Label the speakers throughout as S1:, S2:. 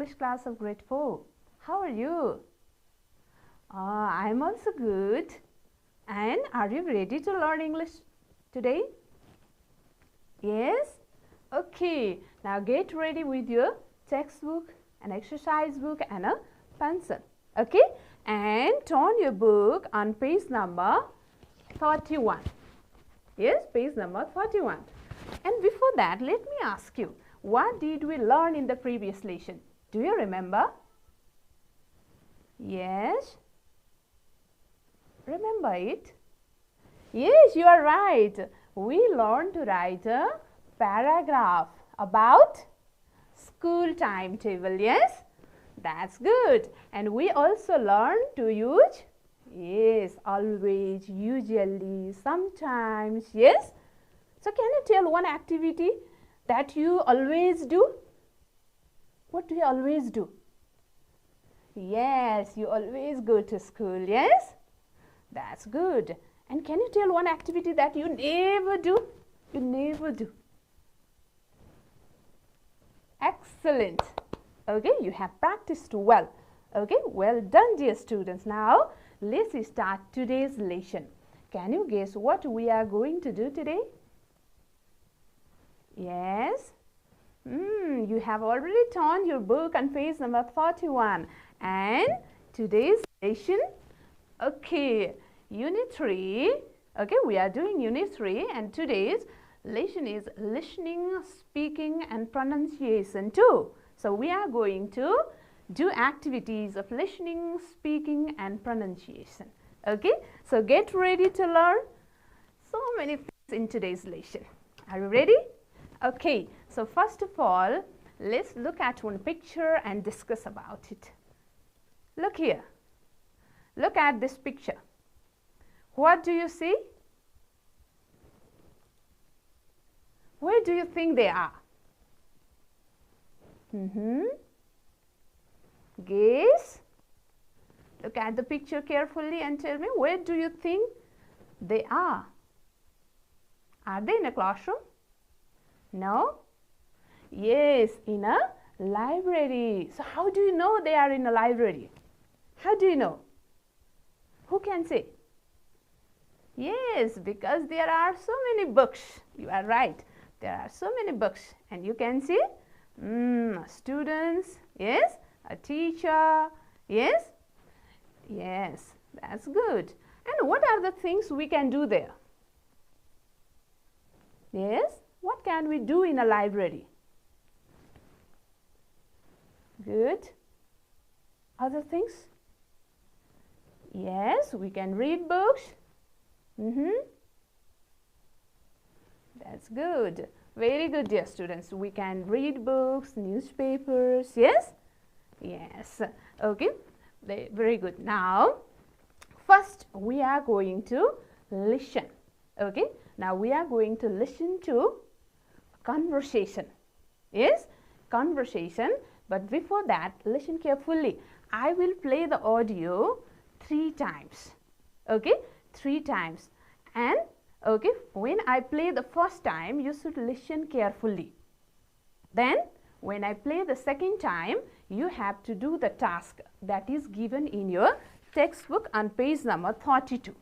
S1: English class of grade 4. How are you? I'm also good. And are you ready to learn English today? Yes? Okay. Now get ready with your textbook, an exercise book and a pencil. Okay? And turn your book on page number 31. Yes, page number 31. And before that, let me ask you, what did we learn in the previous lesson? Do you remember? Yes? Remember it? Yes, you are right. We learned to write a paragraph about school timetable. Yes? That's good. And we also learned to use, yes, always, usually, sometimes. Yes? So can you tell one activity that you always do? What do you always do? Yes, you always go to school. Yes? That's good. And can you tell one activity that you never do? You never do. Excellent. Okay, you have practiced well. Okay, well done, dear students. Now, let's start today's lesson. Can you guess what we are going to do today? Yes? You have already turned your book on page number 41. And today's lesson, okay, Unit 3. Okay, we are doing Unit 3 and today's lesson is listening, speaking and pronunciation too. So we are going to do activities of listening, speaking and pronunciation. Okay, so get ready to learn so many things in today's lesson. Are you ready? Okay, so first of all, let's look at one picture and discuss about it. Look here. Look at this picture. What do you see? Where do you think they are? Guess. Look at the picture carefully and tell me, where do you think they are? Are they in a classroom? No? Yes, in a library. So how do you know they are in a library? How do you know? Who can say? Yes, because there are so many books. You are right. There are so many books. And you can see students, yes, a teacher, yes, yes, that's good. And what are the things we can do there? Yes, what can we do in a library? Good. Other things? Yes, we can read books. That's good. Very good, dear students. We can read books, newspapers. Yes? Yes. Okay. Very good. Now, first we are going to listen. Okay. Now we are going to listen to conversation. Yes? Conversation. But before that, listen carefully. I will play the audio 3 times. Okay? 3 times. And okay, when I play the first time, you should listen carefully. Then, when I play the second time, you have to do the task that is given in your textbook on page number 32.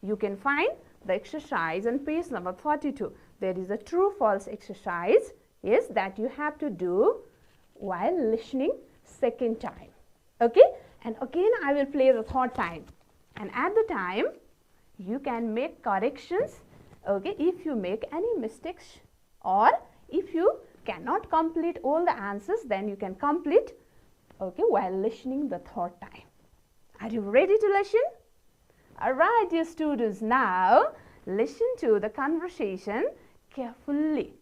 S1: You can find the exercise on page number 32. There is a true-false exercise, yes, that you have to do while listening second time. Okay? And again, I will play the third time. And at the time, you can make corrections, okay, if you make any mistakes or if you cannot complete all the answers, then you can complete, okay, while listening the third time. Are you ready to listen? All right, dear students, now listen to the conversation carefully.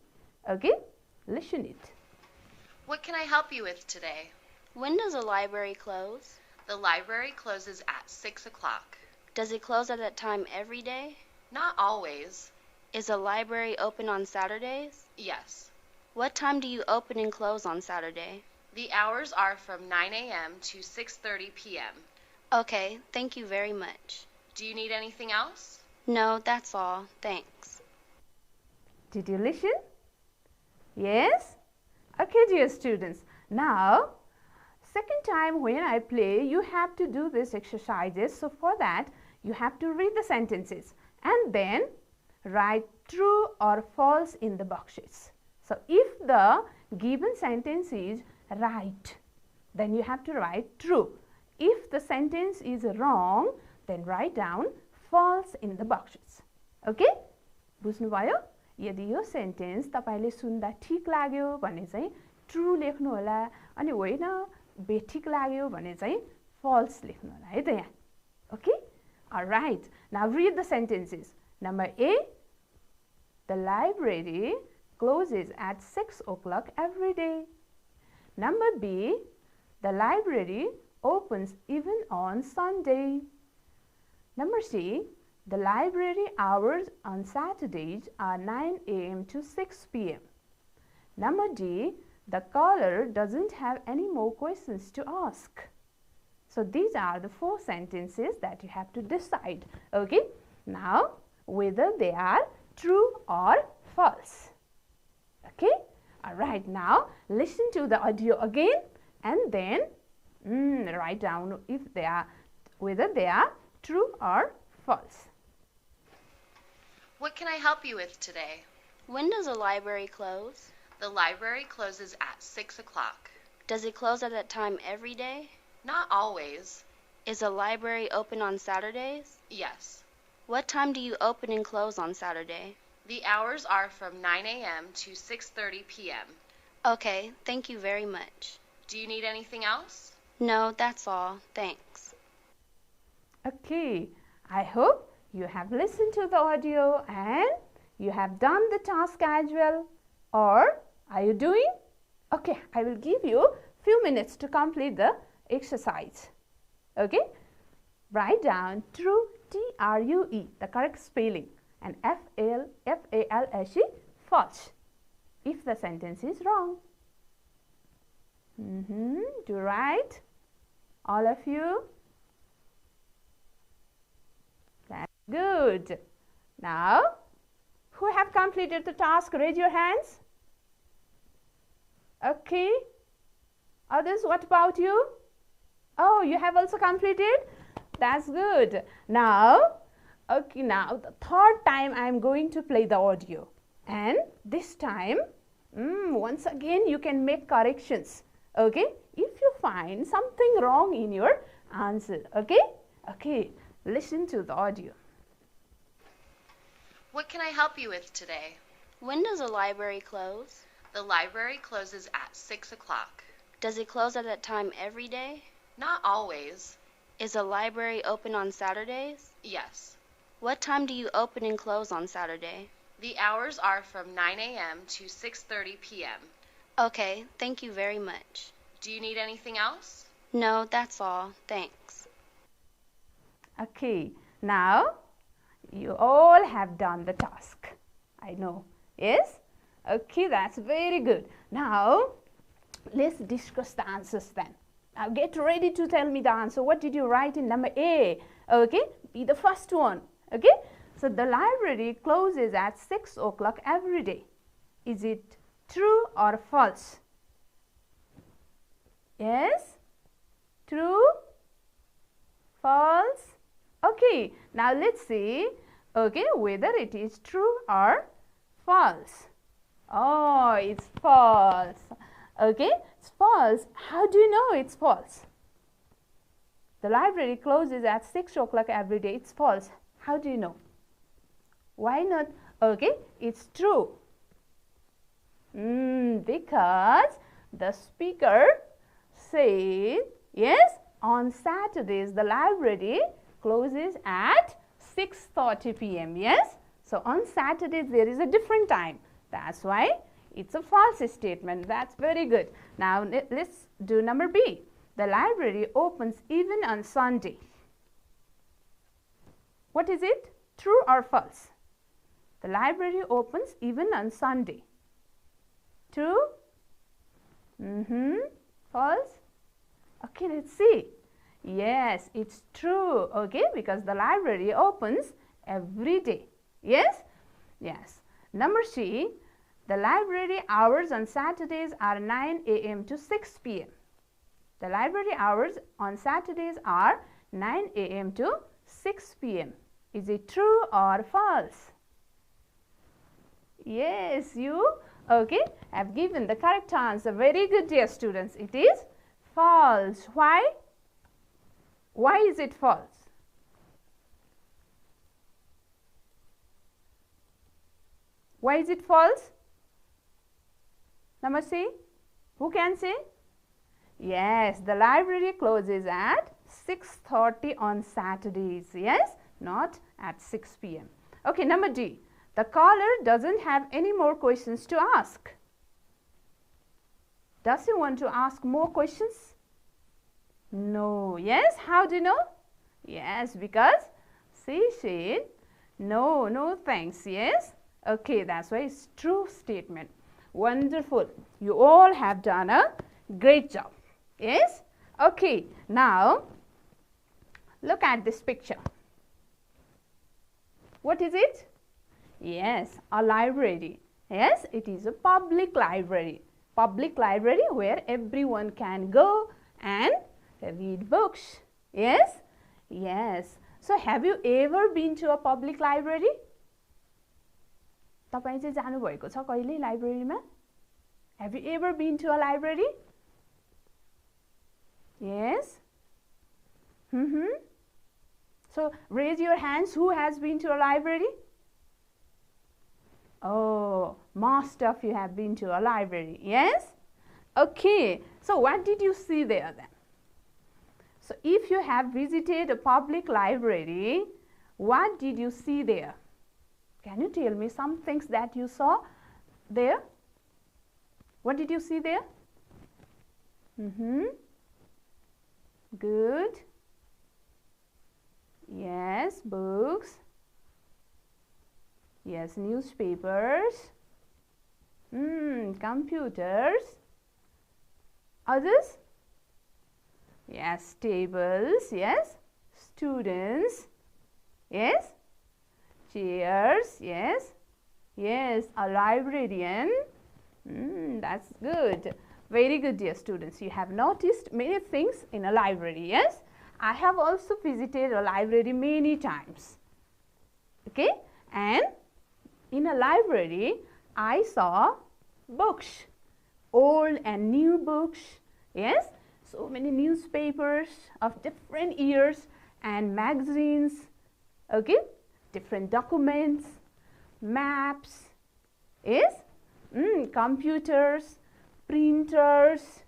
S1: Okay, listen it.
S2: What can I help you with today?
S3: When does the library close?
S2: The library closes at 6 o'clock.
S3: Does it close at that time every day?
S2: Not always.
S3: Is the library open on Saturdays?
S2: Yes.
S3: What time do you open and close on Saturday?
S2: The hours are from 9 a.m. to 6:30 p.m.
S3: Okay, thank you very much.
S2: Do you need anything else?
S3: No, that's all. Thanks.
S1: Did you listen? Yes? Okay, dear students. Now, second time when I play, you have to do these exercises. So for that, you have to read the sentences and then write true or false in the boxes. So if the given sentence is right, then you have to write true. If the sentence is wrong, then write down false in the boxes. Okay? बुझ्नुभयो? यदि यो sentence तपाईले सुन्दा ठीक लाग्यो भने चाहिँ true लेख्नु होला अनि होइन बेठिक लाग्यो भने चाहिँ फल्स लेख्नु होला है त यहाँ. Okay? Alright. Now read the sentences. Number A, the library closes at 6 o'clock every day. Number B, the library opens even on Sunday. Number C, the library hours on Saturdays are 9 a.m. to 6 p.m. Number D, the caller doesn't have any more questions to ask. So these are the 4 sentences that you have to decide. Okay? Now, whether they are true or false. Okay? Alright, now listen to the audio again and then write down if they are, whether they are true or false.
S2: What can I help you with today?
S3: When does the library close?
S2: The library closes at 6 o'clock.
S3: Does it close at that time every day?
S2: Not always.
S3: Is the library open on Saturdays?
S2: Yes.
S3: What time do you open and close on Saturday?
S2: The hours are from 9 a.m. to 6:30 p.m.
S3: Okay, thank you very much.
S2: Do you need anything else?
S3: No, that's all. Thanks.
S1: Okay, I hope you have listened to the audio and you have done the task as well. Or are you doing? Okay, I will give you few minutes to complete the exercise. Okay, write down true, T-R-U-E, the correct spelling, and F-A-L-S-E, false, if the sentence is wrong. Do right, all of you. That's good. Now, who have completed the task, raise your hands. Okay. Others, what about you? Oh, you have also completed? That's good. Now, okay, now the third time I am going to play the audio. And this time, once again you can make corrections. Okay? If you find something wrong in your answer. Okay? Okay, listen to the audio.
S2: What can I help you with today?
S3: When does the library close?
S2: The library closes at 6 o'clock.
S3: Does it close at that time every day?
S2: Not always.
S3: Is the library open on Saturdays?
S2: Yes.
S3: What time do you open and close on Saturday?
S2: The hours are from 9 a.m. to 6:30 p.m.
S3: Okay, thank you very much.
S2: Do you need anything else?
S3: No, that's all. Thanks.
S1: Okay, now you all have done the task. I know. Yes? Okay, that's very good. Now, let's discuss the answers then. Now, get ready to tell me the answer. What did you write in number A? Okay, be the first one. Okay, so the library closes at 6 o'clock every day. Is it true or false? Yes? True? False? Okay, now let's see, okay, whether it is true or false. Oh, it's false. Okay, it's false. How do you know it's false? The library closes at 6 o'clock every day. It's false. How do you know? Why not? Okay, it's true. Because the speaker said, yes, on Saturdays the library closes at 6:30 p.m. Yes? So on Saturdays there is a different time. That's why it's a false statement. That's very good. Now let's do number B. The library opens even on Sunday. What is it? True or false? The library opens even on Sunday. True? False? Okay, let's see. Yes, it's true. Okay, because the library opens every day. Yes? Yes. Number C, the library hours on Saturdays are 9 a.m. to 6 p.m. The library hours on Saturdays are 9 a.m. to 6 p.m. Is it true or false? Yes, you have given the correct answer. Very good, dear students. It is false. Why? Why is it false? Why is it false? Namaste. Who can say? Yes, the library closes at 6:30 on Saturdays. Yes, not at 6 p.m. Okay, number D. The caller doesn't have any more questions to ask. Does he want to ask more questions? No. Yes, how do you know? Yes, because she said no, no thanks. Yes, okay, that's why it's true statement. Wonderful. You all have done a great job. Yes, okay, now look at this picture. What is it? Yes, a library. Yes, it is a public library. Public library where everyone can go and read books. Yes? Yes. So, have you ever been to a public library? तपाईं चाहिँ जानु भएको छ कहिले लाइब्रेरीमा? Have you ever been to a library? Yes? So, raise your hands who has been to a library? Oh, most of you have been to a library. Yes? Okay. So, what did you see there then? So, if you have visited a public library, what did you see there? Can you tell me some things that you saw there? What did you see there? Good. Yes, books. Yes, newspapers. Computers. Others? Yes, tables. Yes, students. Yes, chairs. Yes, yes, a librarian. That's good. Very good, dear students. You have noticed many things in a library. Yes, I have also visited a library many times. Okay, and in a library, I saw books, old and new books. Yes, so many newspapers of different years and magazines. Okay, different documents, maps. Yes, computers, printers,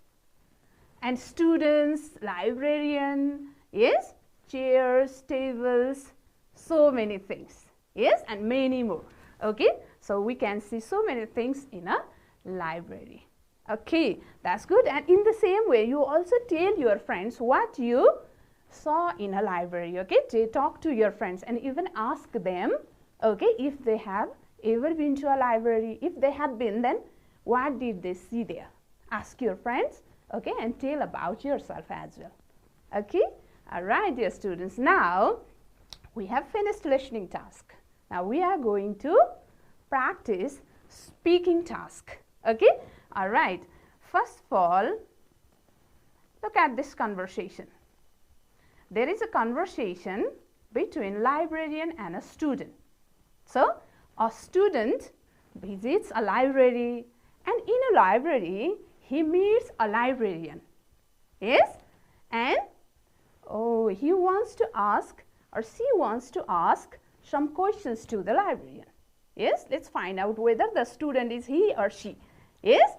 S1: and students, librarian. Yes, chairs, tables, so many things. Yes, and many more. Okay, so we can see so many things in a library. Okay, that's good. And in the same way, you also tell your friends what you saw in a library. Okay, talk to your friends and even ask them, okay, if they have ever been to a library. If they have been, then what did they see there? Ask your friends, okay, and tell about yourself as well. Okay, all right, dear students. Now we have finished listening task. Now we are going to practice speaking task. Okay, all right. First of all, look at this conversation. There is a conversation between librarian and a student. So, a student visits a library, and in a library, he meets a librarian. Yes? And he wants to ask, or she wants to ask some questions to the librarian. Yes? Let's find out whether the student is he or she. Yes?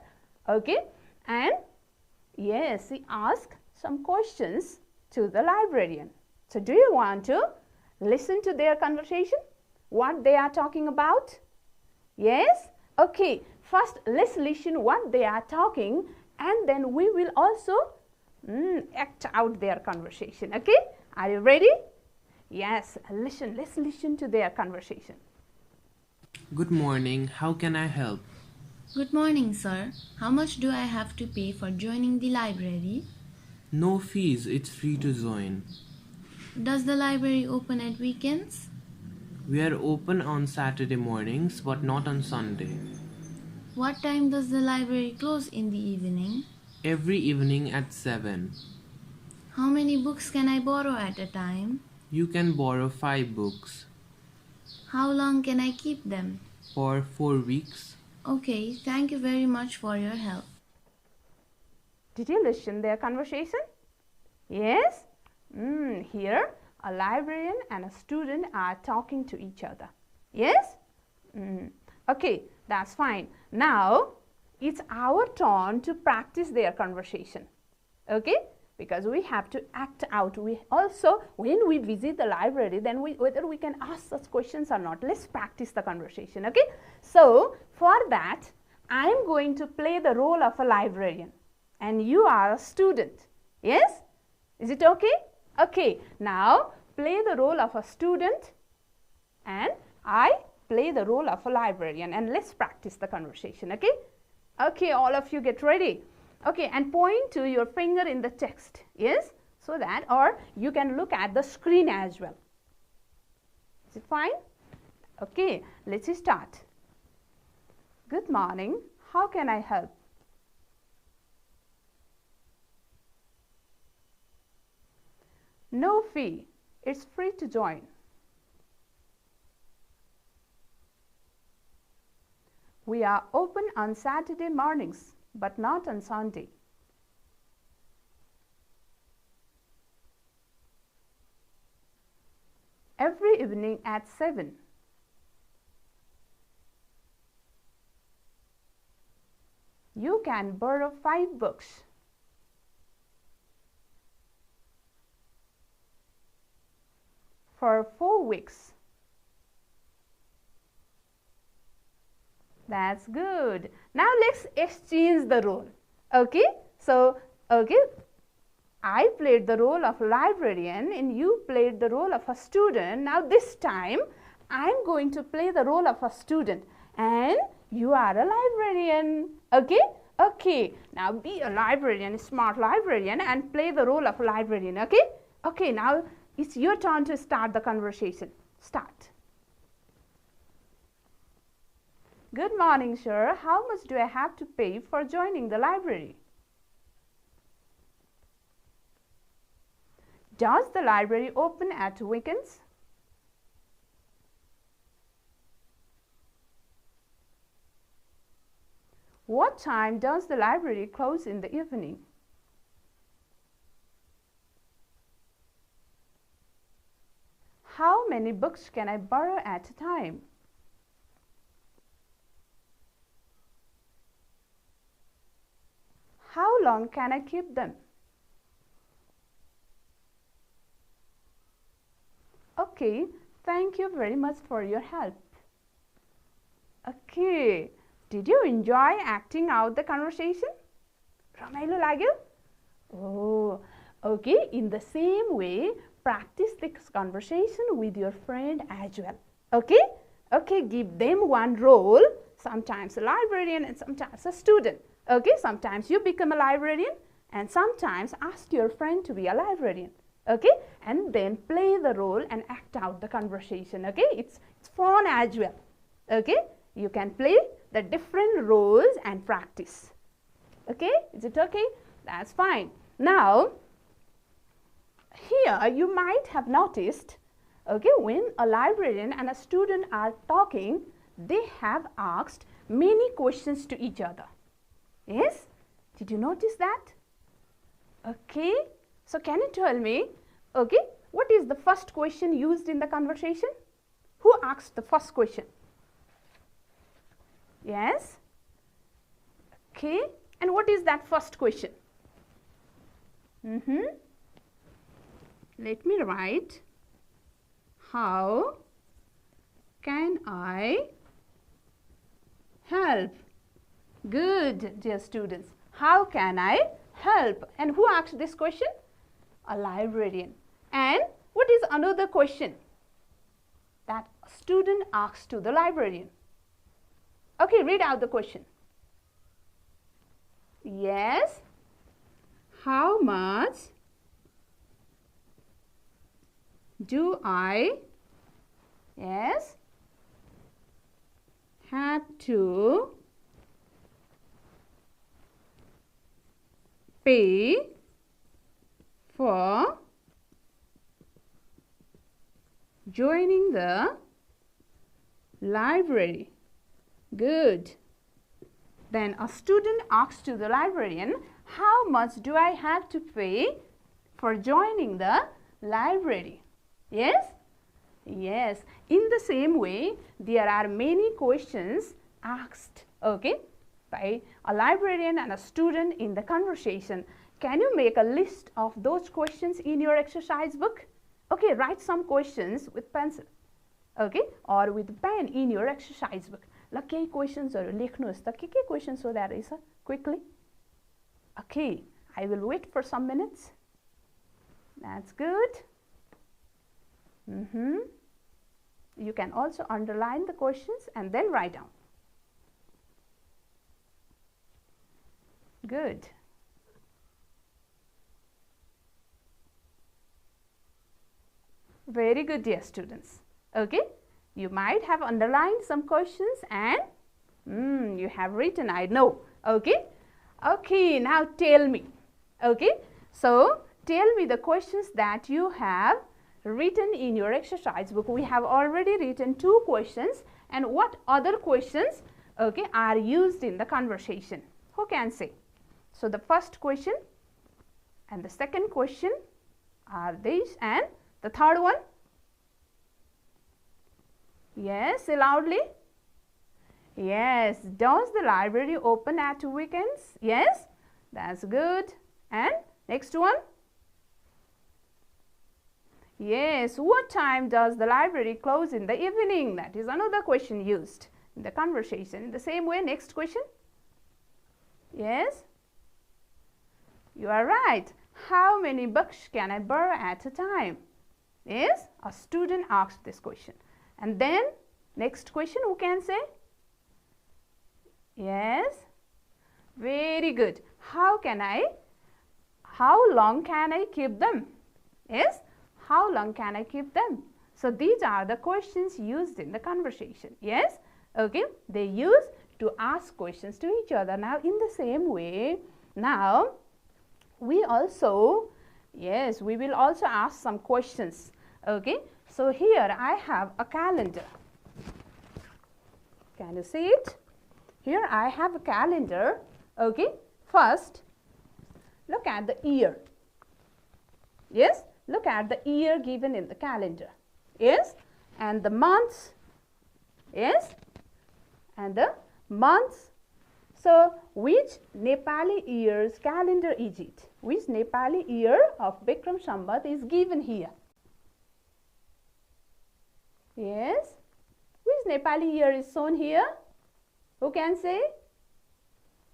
S1: Okay. And yes, he asks some questions to the librarian. So, do you want to listen to their conversation? What they are talking about? Yes? Okay. First, let's listen what they are talking, and then we will also act out their conversation. Okay? Are you ready? Yes. Listen. Let's listen to their conversation.
S4: Good morning. How can I help?
S5: Good morning, sir. How much do I have to pay for joining the library?
S4: No fees. It's free to join.
S5: Does the library open at weekends?
S4: We are open on Saturday mornings, but not on Sunday.
S5: What time does the library close in the evening?
S4: Every evening at 7.
S5: How many books can I borrow at a time?
S4: You can borrow 5 books.
S5: How long can I keep them?
S4: For 4 weeks.
S5: Okay, thank you very much for your help.
S1: Did you listen their conversation? Yes? Here, a librarian and a student are talking to each other. Yes? Okay, that's fine. Now, it's our turn to practice their conversation. Okay? Because we have to act out. We also, when we visit the library, then whether we can ask such questions or not, let's practice the conversation. Okay? So, for that, I am going to play the role of a librarian and you are a student. Yes? Is it okay? Okay. Now, play the role of a student and I play the role of a librarian, and let's practice the conversation. Okay? Okay, all of you get ready. Okay, and point to your finger in the text. Yes? So that, or you can look at the screen as well. Is it fine? Okay, let's start. Good morning. How can I help? No fee. It's free to join. We are open on Saturday mornings, but not on Sunday. Every evening at 7. You can borrow 5 books. For 4 weeks. That's good. Now let's exchange the role. Okay? So, okay, I played the role of librarian and you played the role of a student. Now this time, I'm going to play the role of a student and you are a librarian. Okay? Okay. Now be a librarian, a smart librarian, and play the role of a librarian. Okay? Okay, now it's your turn to start the conversation. Start. Good morning, sir. How much do I have to pay for joining the library? Does the library open at weekends? What time does the library close in the evening? How many books can I borrow at a time? How long can I keep them? Okay, thank you very much for your help. Okay, did you enjoy acting out the conversation? Ramailo लाग्यो? Oh, okay, in the same way, practice this conversation with your friend as well. Okay? Okay, give them one role, sometimes a librarian and sometimes a student. Okay, sometimes you become a librarian and sometimes ask your friend to be a librarian. Okay, and then play the role and act out the conversation. Okay, it's fun as well. Okay, you can play the different roles and practice. Okay, is it okay? That's fine. Now, here you might have noticed, okay, when a librarian and a student are talking, they have asked many questions to each other. Yes? Did you notice that? Okay. So, can you tell me, okay, what is the first question used in the conversation? Who asked the first question? Yes? Okay. And what is that first question? Let me write. How can I help? Good, dear students. How can I help? And who asked this question? A librarian. And what is another question that a student asks to the librarian? Okay, read out the question. Yes. How much do I, yes, have to pay for joining the library. Good. Then a student asks to the librarian, how much do I have to pay for joining the library? Yes? Yes. In the same way, there are many questions asked, okay, by a librarian and a student in the conversation. Can you make a list of those questions in your exercise book? Okay, write some questions with pencil, okay, or with pen in your exercise book. ल केही क्वेशन्सहरु लेख्नुहोस् त के questions सोधा रहेछ quickly. Okay, I will wait for some minutes. That's good. You can also underline the questions and then write down. Good. Very good, dear students. Okay, you might have underlined some questions and you have written, I know. Okay, okay, now tell me. Okay, so tell me the questions that you have written in your exercise book. We have already written 2 questions, and what other questions, okay, are used in the conversation? Who can say? So the first question and the second question are these, and the third one? Yes, say loudly. Yes, does the library open at weekends? Yes, that's good. And next one? Yes, what time does the library close in the evening? That is another question used in the conversation. In the same way, next question? Yes? You are right. How many books can I borrow at a time? Yes, a student asked this question. And then, next question, who can say? Yes? Very good. How long can I keep them? Yes? How long can I keep them? So these are the questions used in the conversation. Yes? Okay. They use to ask questions to each other. Now in the same way, now we also, yes, we will also ask some questions. Okay. So here I have a calendar. Can you see it? Here I have a calendar. Okay. First, look at the year. Yes? Look at the year given in the calendar. Yes? And the months. Yes? And the months. So, which Nepali year's calendar is it? Which Nepali year of Bikram Sambat is given here? Yes? Which Nepali year is shown here? Who can say?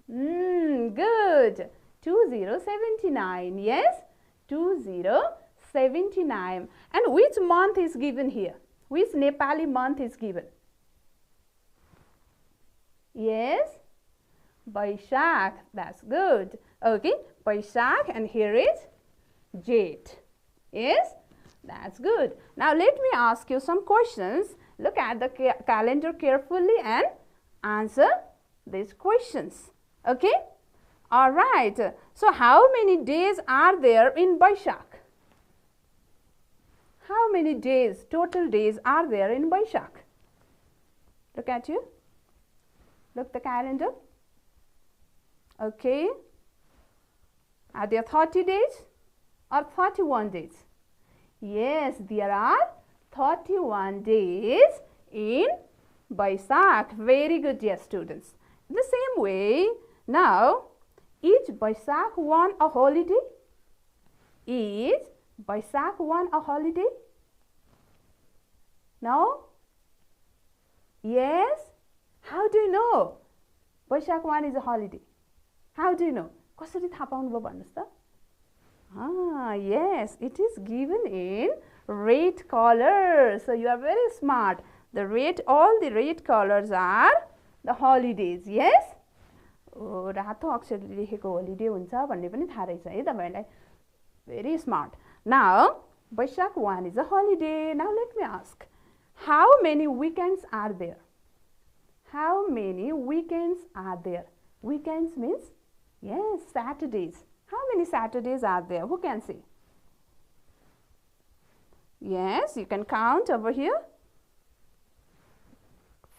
S1: Good. 2079. Yes? 2079. And which month is given here? Which Nepali month is given? Yes? Baishakh. That's good. Okay. Baishakh, and here is Jeth. Yes? That's good. Now let me ask you some questions. Look at the calendar carefully and answer these questions. Okay? All right. So how many days are there in Baishakh? How many days, total days are there in Baishakh? Look at you. Look the calendar. Okay. Are there 30 days or 31 days? Yes, there are 31 days in Baishakh. Very good, dear students. In the same way, now, is Baishakh one a holiday? Is Baishakh one a holiday? No? Yes? How do you know Baishakh one is a holiday? How do you know? Kasari thaha paunu bhayo भन्नुस् त? Yes, it is given in red color. So you are very smart. The red, all the red colors are the holidays. Yes? रातो अक्षरले लेखेको holiday हुन्छ भन्ने पनि थाहा रहेछ है तपाईहरुलाई. Very smart. Now, Baishakh 1 is a holiday. Now let me ask, how many weekends are there? How many weekends are there? Weekends means, yes, Saturdays. How many Saturdays are there? Who can say? Yes, you can count over here.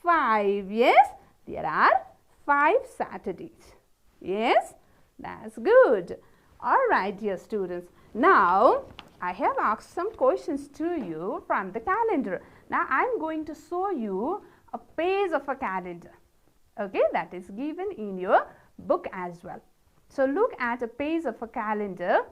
S1: 5. Yes, there are 5 Saturdays. Yes, that's good. All right, dear students. Now, I have asked some questions to you from the calendar. Now, I am going to show you a page of a calendar. Okay, that is given in your book as well. So, look at a page of a calendar.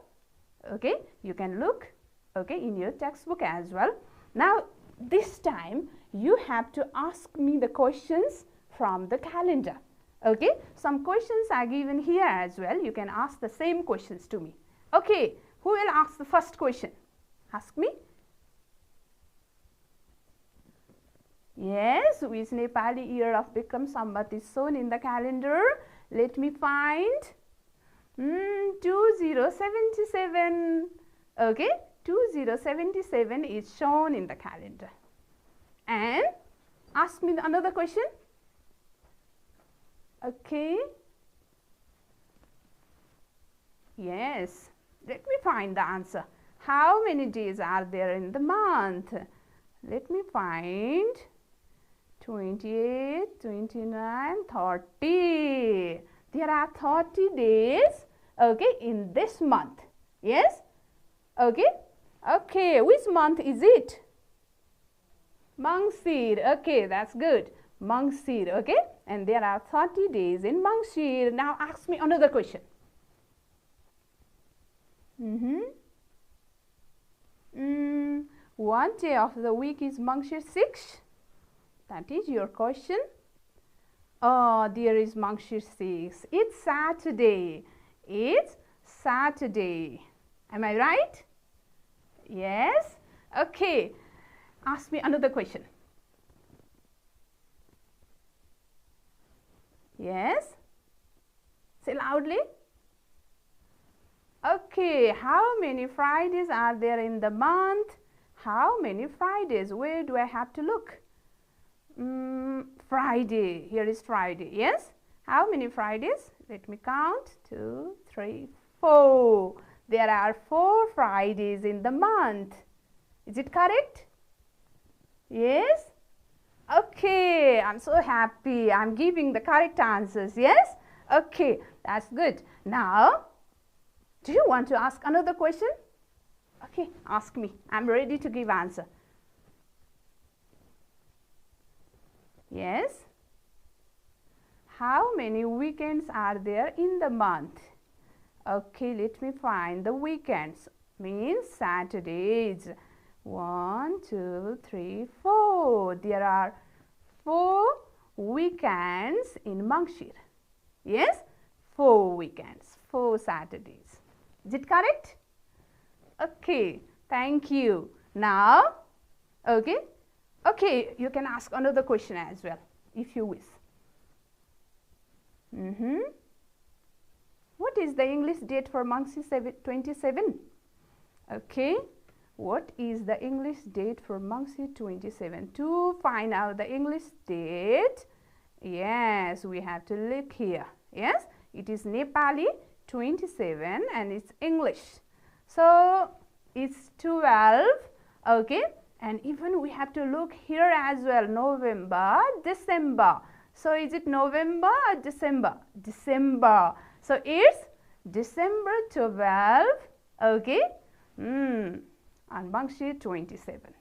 S1: Okay, you can look, okay, in your textbook as well. Now, this time you have to ask me the questions from the calendar. Okay, some questions are given here as well. You can ask the same questions to me. Okay, who will ask the first question? Ask me. Yes, which Nepali year of Bikram Sambat is shown in the calendar? Let me find. 2077. Okay, 2077 is shown in the calendar. And ask me another question. Okay. Yes, let me find the answer. How many days are there in the month? Let me find. 28, 29, 30. There are 30 days, okay, in this month. Yes? Okay? Okay, which month is it? Mangshir. Okay, that's good. Mangshir, okay? And there are 30 days in Mangshir. Now ask me another question. What day of the week is Mangshir 6? That is your question. Oh, there is Mangshir 6. It's Saturday. It's Saturday. Am I right? Yes? Okay. Ask me another question. Yes? Say loudly. Okay. How many Fridays are there in the month? How many Fridays? Where do I have to look? Friday. Here is Friday. Yes? How many Fridays? Let me count. 2, 3, 4. There are 4 Fridays in the month. Is it correct? Yes? Okay. I'm so happy. I'm giving the correct answers. Yes? Okay. That's good. Now, do you want to ask another question? Okay. Ask me. I'm ready to give answer. Yes? How many weekends are there in the month? Okay, let me find the weekends. Means Saturdays. 1, 2, 3, 4. There are 4 weekends in Mangshir. Yes? 4 weekends. 4 Saturdays. Is it correct? Okay, thank you. Now, okay. Okay, you can ask another question as well, if you wish. What is the English date for Mangshir 27? Okay, what is the English date for Mangshir 27? To find out the English date, yes, we have to look here. Yes, it is Nepali 27 and it's English. So, it's 12, okay. And even we have to look here as well, November, December. So, is it November or December? December. So, it's December 12, okay, on Mangshir 27.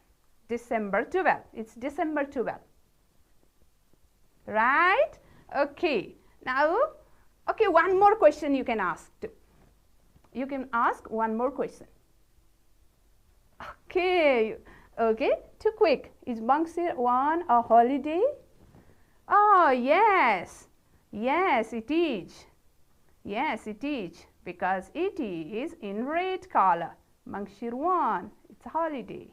S1: December 12, it's December 12. Right? Okay. Now, okay, one more question you can ask too. You can ask one more question. Okay. Okay, too quick. Is Mangshir 1 a holiday? Oh, yes. Yes, it is. Yes, it is. Because it is in red color. Mangshir 1, it's a holiday.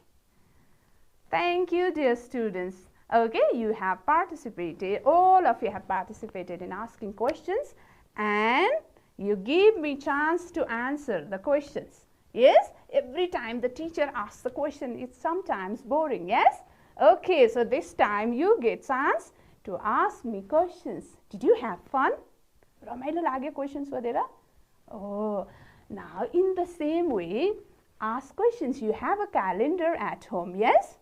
S1: Thank you, dear students. Okay, you have participated. All of you have participated in asking questions. And you give me chance to answer the questions. Yes? Every time the teacher asks the question, it's sometimes boring, yes? Okay, so this time you get chance to ask me questions. Did you have fun? Ramailo lagyo questions vadera? Oh, Now, in the same way, ask questions. You have a calendar at home, yes?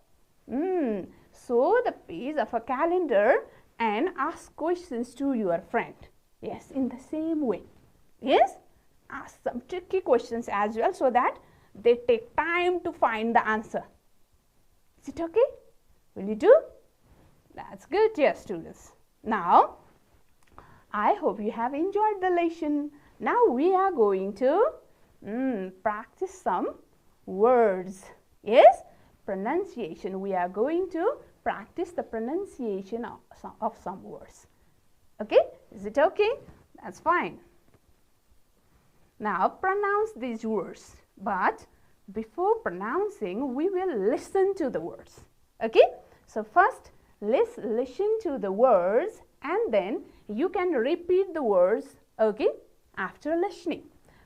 S1: Show the page of a calendar and ask questions to your friend. Yes, in the same way. Yes? Ask some tricky questions as well so that they take time to find the answer. Is it okay? Will you do? That's good, dear students. Now, I hope you have enjoyed the lesson. Now we are going to practice some words. Yes? Pronunciation. We are going to practice the pronunciation of some words. Okay? Is it okay? That's fine. Now pronounce these words. But before pronouncing, we will listen to the words. Okay? So first, let's listen to the words and then you can repeat the words, okay, after listening.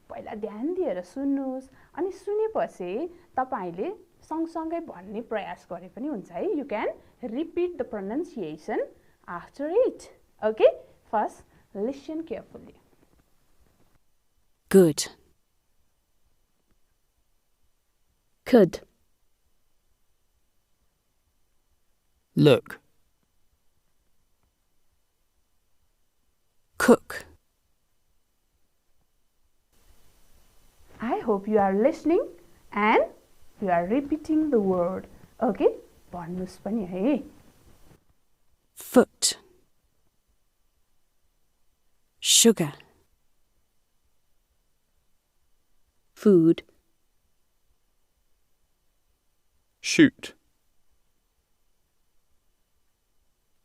S1: पहिला ध्यान दिएर सुन्नुहोस् अनि सुनेपछि तपाईले सँगसँगै भन्ने प्रयास गरे पनि हुन्छ है. You can repeat the pronunciation after it. Okay? First, listen carefully.
S6: Good. Could.
S7: Look.
S6: Cook.
S1: I hope you are listening and you are repeating the word. Okay? भन्नुस् पनि है.
S6: Foot. Sugar. Food.
S7: Shoot.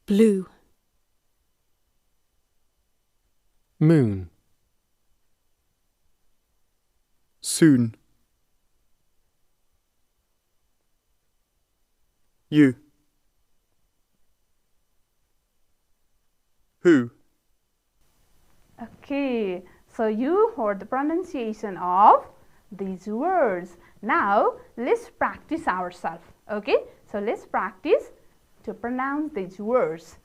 S6: Blue.
S7: Moon. Soon. You. Who?
S1: Okay, so you heard the pronunciation of these words. Now let's practice ourselves. Okay, so let's practice to pronounce these words.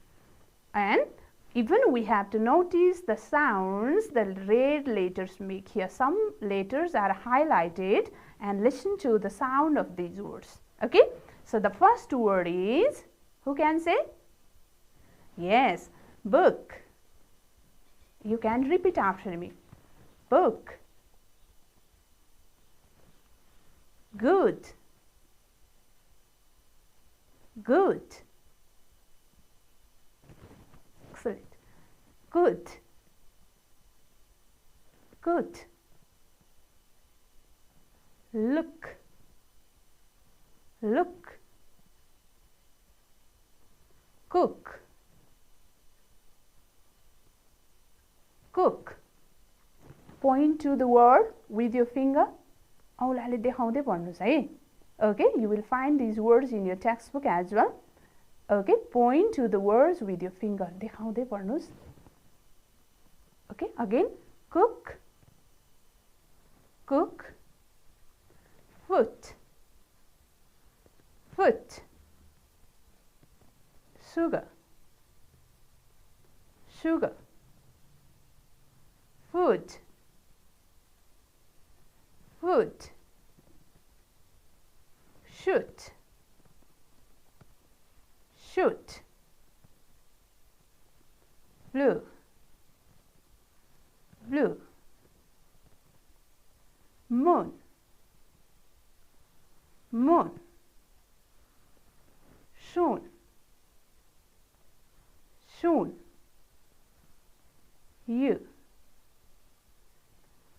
S1: And even we have to notice the sounds the red letters make here. Some letters are highlighted and listen to the sound of these words. Okay, so the first word is, who can say? Yes, book. You can repeat after me. Book. Good. Good. Excellent. Good. Good. Look. Look. Cook. Cook. Point to the word with your finger. औलाले देखाउँदै भन्नुस् है. Okay, you will find these words in your textbook as well. Okay, point to the words with your finger. देखाउँदै भन्नुस्. Okay, again, cook. Cook. Foot. Foot. Sugar. Sugar. Food. Food. Shoot. Shoot. Blue. Blue. Moon. Moon. Soon. Soon. You.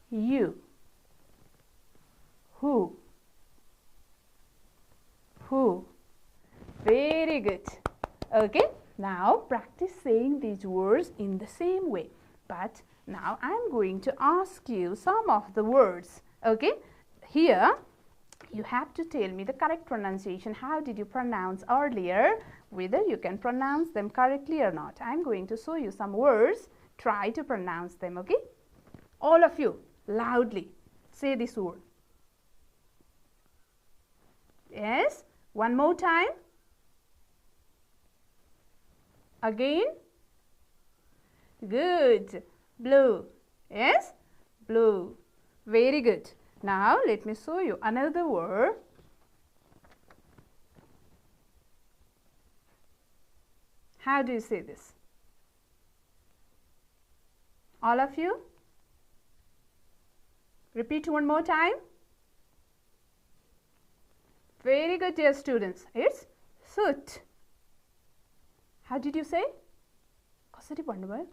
S1: You. Who? Who? Very good. Okay, now practice saying these words in the same way. But now I'm going to ask you some of the words. Okay, here you have to tell me the correct pronunciation. How did you pronounce earlier? Whether you can pronounce them correctly or not. I'm going to show you some words. Try to pronounce them, okay? All of you, loudly say this word. Yes, one more time. Again. Good. Blue. Yes, blue. Very good. Now let me show you another word. How do you say this? All of you? Repeat one more time. Very good, dear students. It's shoot. How did you say? कसरी भन्नुभयो?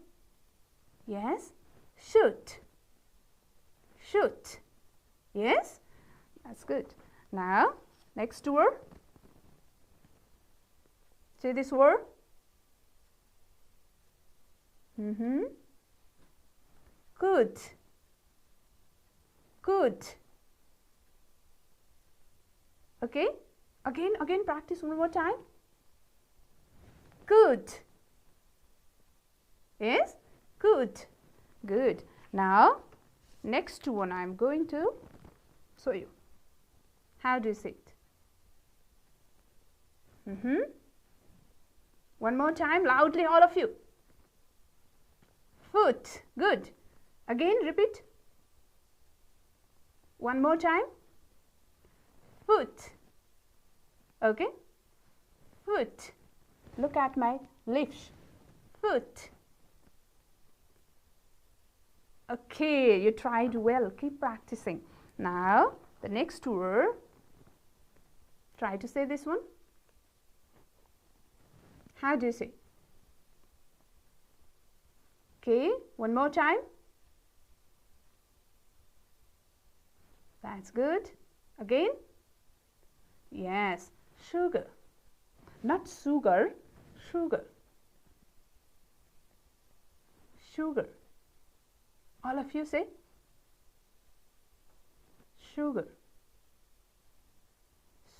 S1: Yes, shoot. Shoot. Yes, that's good. Now, next word. Say this word. Good. Good. Okay, again practice one more time. Good. Yes, good. Good. Now, next one I am going to show you. How do you say it? One more time, loudly, all of you. Foot. Good. Again, repeat. One more time. Foot. Okay. Foot. Look at my lips. Foot. Okay, you tried well. Keep practicing. Now, the next word. Try to say this one. How do you say? Okay, one more time. That's good. Again. Yes, sugar. Not sugar, sugar. Sugar. All of you say sugar.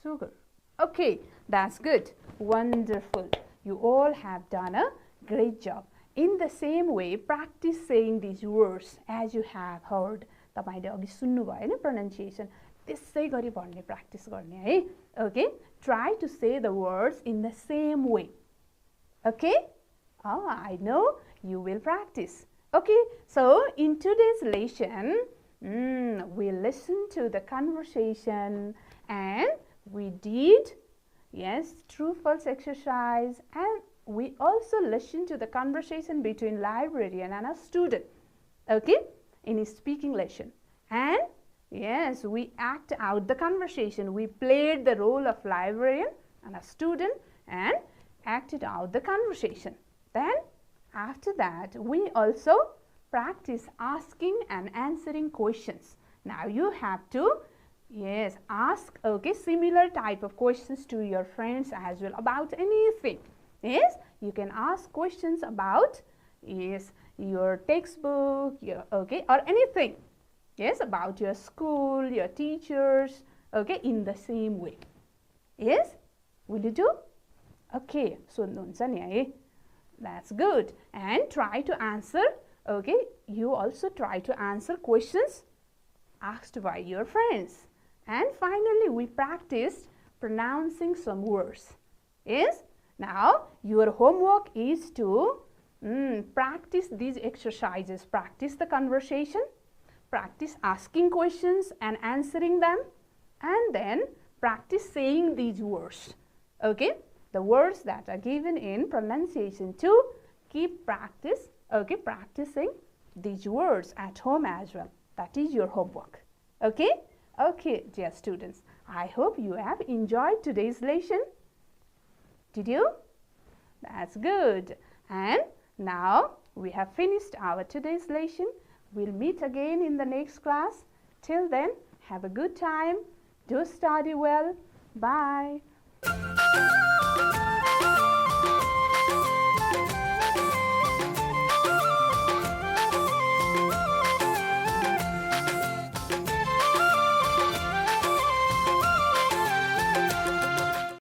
S1: Sugar. Okay, that's good. Wonderful. You all have done a great job. In the same way, practice saying these words as you have heard. तपाईले अघि सुन्नुभयो हैन pronunciation. त्यसै गरी भन्ने practice गर्ने है. Okay? Try to say the words in the same way. Okay? Oh, I know you will practice. Okay, so in today's lesson, we listened to the conversation and we did, yes, true-false exercise, and we also listened to the conversation between librarian and a student, okay, in his speaking lesson. And yes, we act out the conversation. We played the role of librarian and a student and acted out the conversation. Then after that, we also practice asking and answering questions. Now you have to, yes, ask, okay, similar type of questions to your friends as well about anything. Yes, you can ask questions about, yes, your textbook, your, okay, or anything. Yes, about your school, your teachers, okay, in the same way. Yes, will you do? Okay, so that's good. And try to answer, okay, you also try to answer questions asked by your friends. And finally, we practiced pronouncing some words. Yes, now your homework is to practice these exercises. Practice the conversation, practice asking questions and answering them, and then practice saying these words. Okay, the words that are given in pronunciation to keep practice, okay, practicing these words at home as well. That is your homework. Okay, okay, dear students, I hope you have enjoyed today's lesson. Did you? That's good. And now we have finished our today's lesson. We'll meet again in the next class. Till then, have a good time. Do study well. Bye.